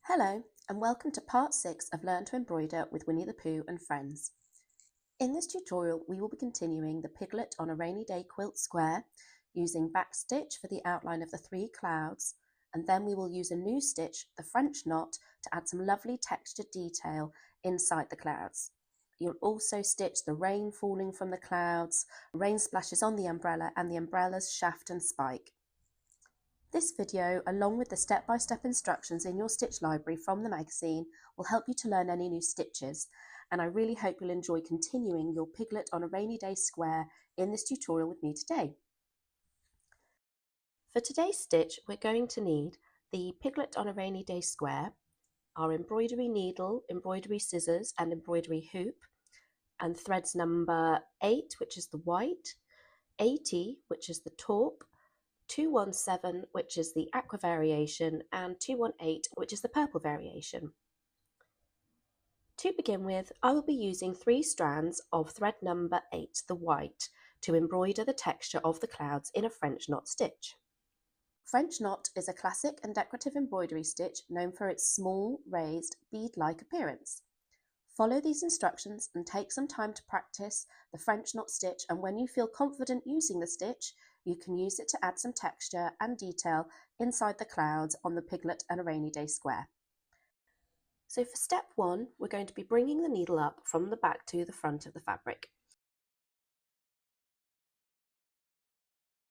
Hello and welcome to part 6 of Learn to Embroider with Winnie the Pooh and Friends. In this tutorial we will be continuing the Piglet on a Rainy Day quilt square using backstitch for the outline of the 3 clouds, and then we will use a new stitch, the French knot, to add some lovely textured detail inside the clouds. You'll also stitch the rain falling from the clouds, rain splashes on the umbrella and the umbrella's shaft and spike. This video, along with the step-by-step instructions in your stitch library from the magazine, will help you to learn any new stitches, and I really hope you'll enjoy continuing your Piglet on a Rainy Day square in this tutorial with me today. For today's stitch, we're going to need the Piglet on a Rainy Day square, our embroidery needle, embroidery scissors and embroidery hoop, and threads number 8, which is the white, 80, which is the taupe, 217, which is the aqua variation, and 218, which is the purple variation. To begin with, I will be using 3 strands of thread number 8, the white, to embroider the texture of the clouds in a French knot stitch. French knot is a classic and decorative embroidery stitch known for its small, raised, bead-like appearance. Follow these instructions and take some time to practice the French knot stitch, and when you feel confident using the stitch, you can use it to add some texture and detail inside the clouds on the Piglet and a Rainy Day square. So for step 1, we're going to be bringing the needle up from the back to the front of the fabric.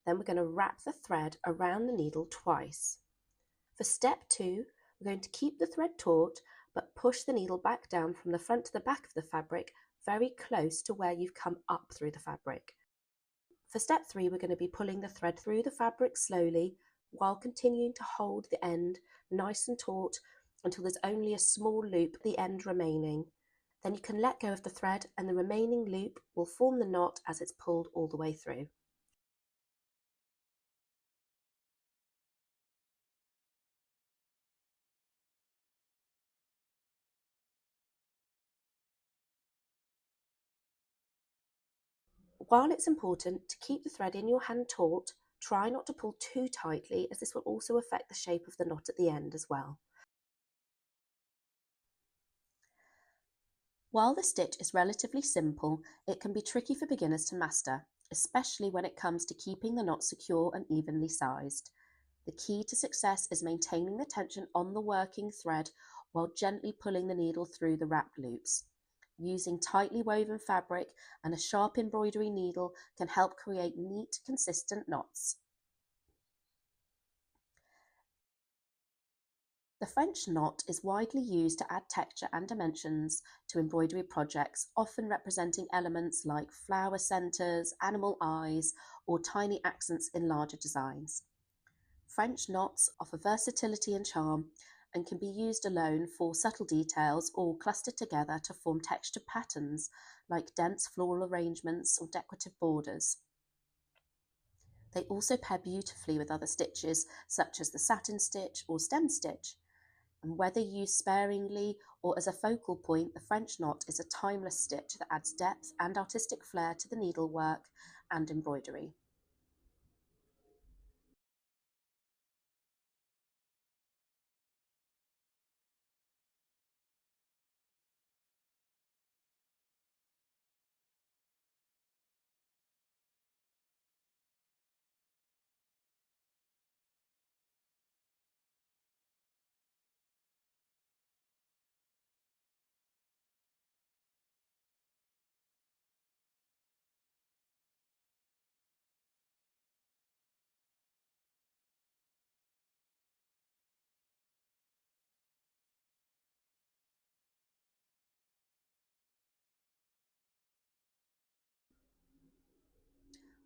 Then we're going to wrap the thread around the needle twice. For step 2, we're going to keep the thread taut but push the needle back down from the front to the back of the fabric, very close to where you've come up through the fabric. For step 3, we're going to be pulling the thread through the fabric slowly while continuing to hold the end nice and taut until there's only a small loop at the end remaining. Then you can let go of the thread and the remaining loop will form the knot as it's pulled all the way through. While it's important to keep the thread in your hand taut, try not to pull too tightly, as this will also affect the shape of the knot at the end as well. While the stitch is relatively simple, it can be tricky for beginners to master, especially when it comes to keeping the knot secure and evenly sized. The key to success is maintaining the tension on the working thread while gently pulling the needle through the wrap loops. Using tightly woven fabric and a sharp embroidery needle can help create neat, consistent knots. The French knot is widely used to add texture and dimensions to embroidery projects, often representing elements like flower centres, animal eyes, or tiny accents in larger designs. French knots offer versatility and charm and can be used alone for subtle details or clustered together to form textured patterns like dense floral arrangements or decorative borders. They also pair beautifully with other stitches such as the satin stitch or stem stitch, and whether used sparingly or as a focal point, the French knot is a timeless stitch that adds depth and artistic flair to the needlework and embroidery.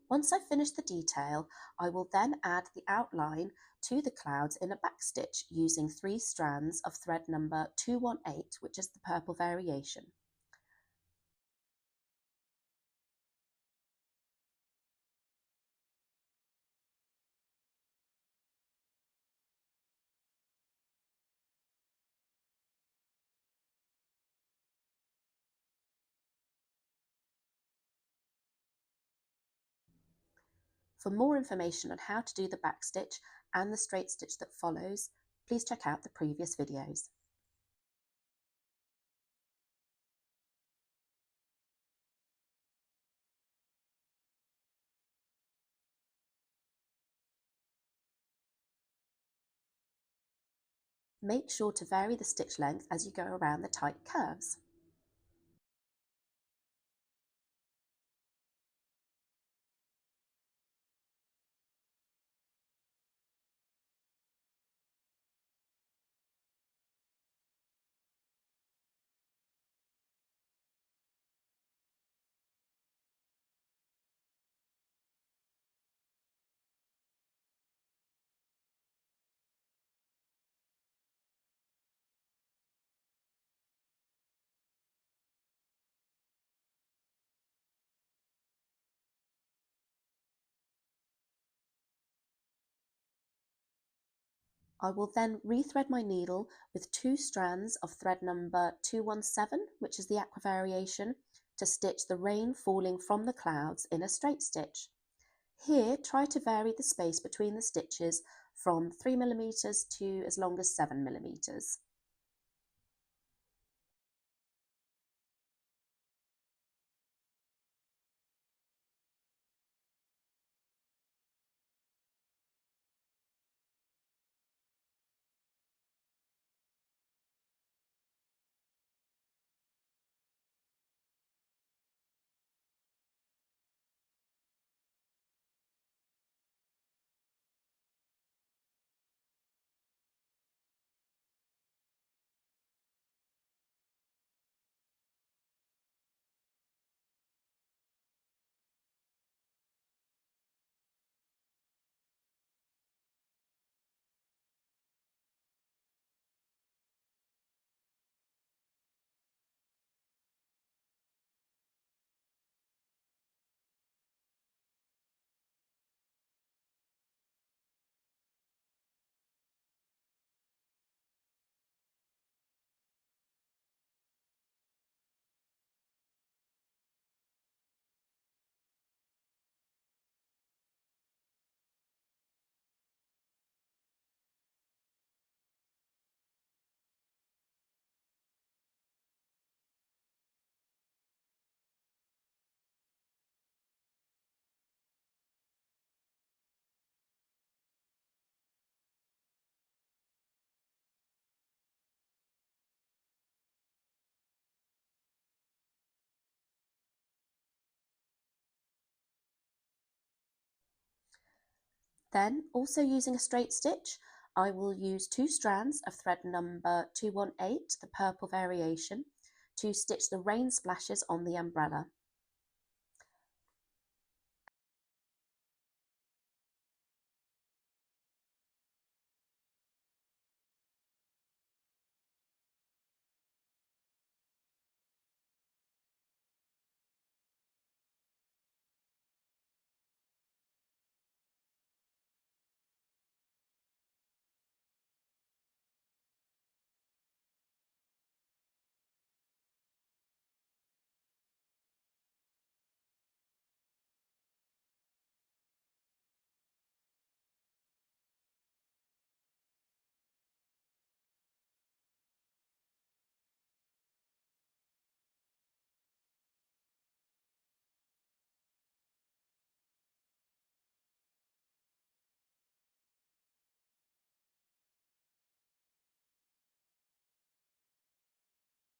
Once I've finished the detail, I will then add the outline to the clouds in a backstitch using 3 strands of thread number 218, which is the purple variation. For more information on how to do the backstitch and the straight stitch that follows, please check out the previous videos. Make sure to vary the stitch length as you go around the tight curves. I will then rethread my needle with 2 strands of thread number 217, which is the aqua variation, to stitch the rain falling from the clouds in a straight stitch. Here, try to vary the space between the stitches from 3mm to as long as 7mm. Then, also using a straight stitch, I will use 2 strands of thread number 218, the purple variation, to stitch the rain splashes on the umbrella.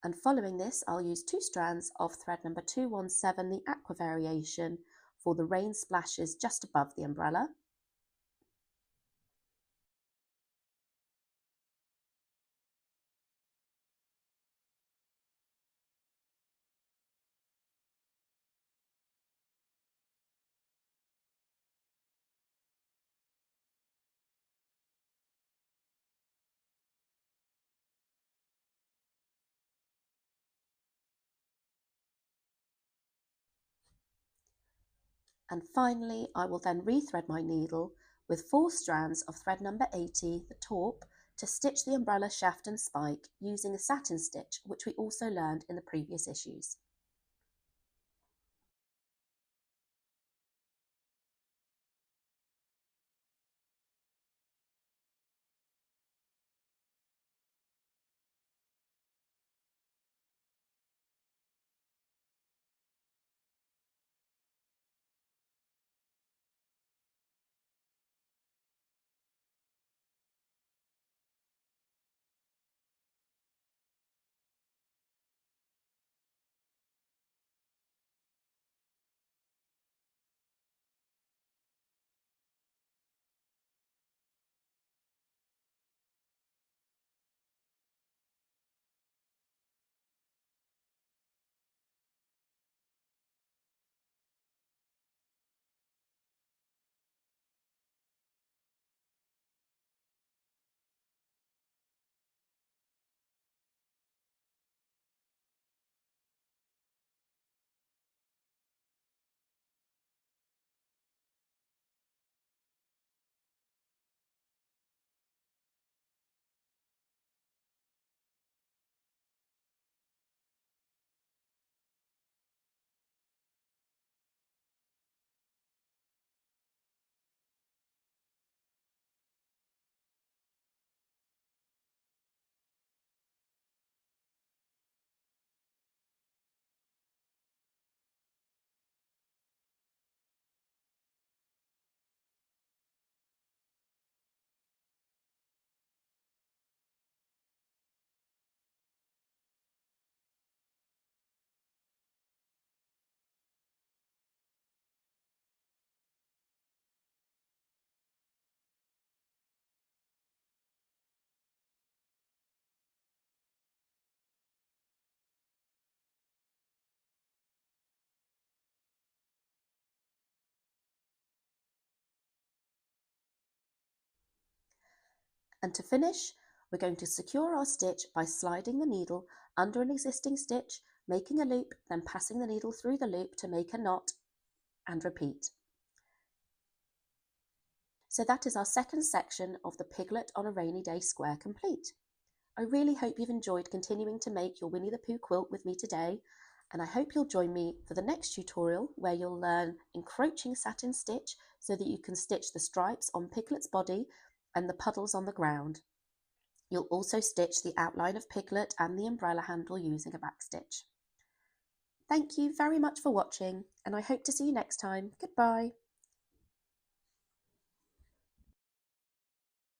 And following this, I'll use 2 strands of thread number 217, the aqua variation, for the rain splashes just above the umbrella. And finally, I will then rethread my needle with 4 strands of thread number 80, the taupe, to stitch the umbrella shaft and spike using a satin stitch, which we also learned in the previous issues. And to finish, we're going to secure our stitch by sliding the needle under an existing stitch, making a loop, then passing the needle through the loop to make a knot, and repeat. So that is our second section of the Piglet on a Rainy Day square complete. I really hope you've enjoyed continuing to make your Winnie the Pooh quilt with me today, and I hope you'll join me for the next tutorial where you'll learn encroaching satin stitch so that you can stitch the stripes on Piglet's body and the puddles on the ground. You'll also stitch the outline of Piglet and the umbrella handle using a backstitch. Thank you very much for watching, and I hope to see you next time. Goodbye.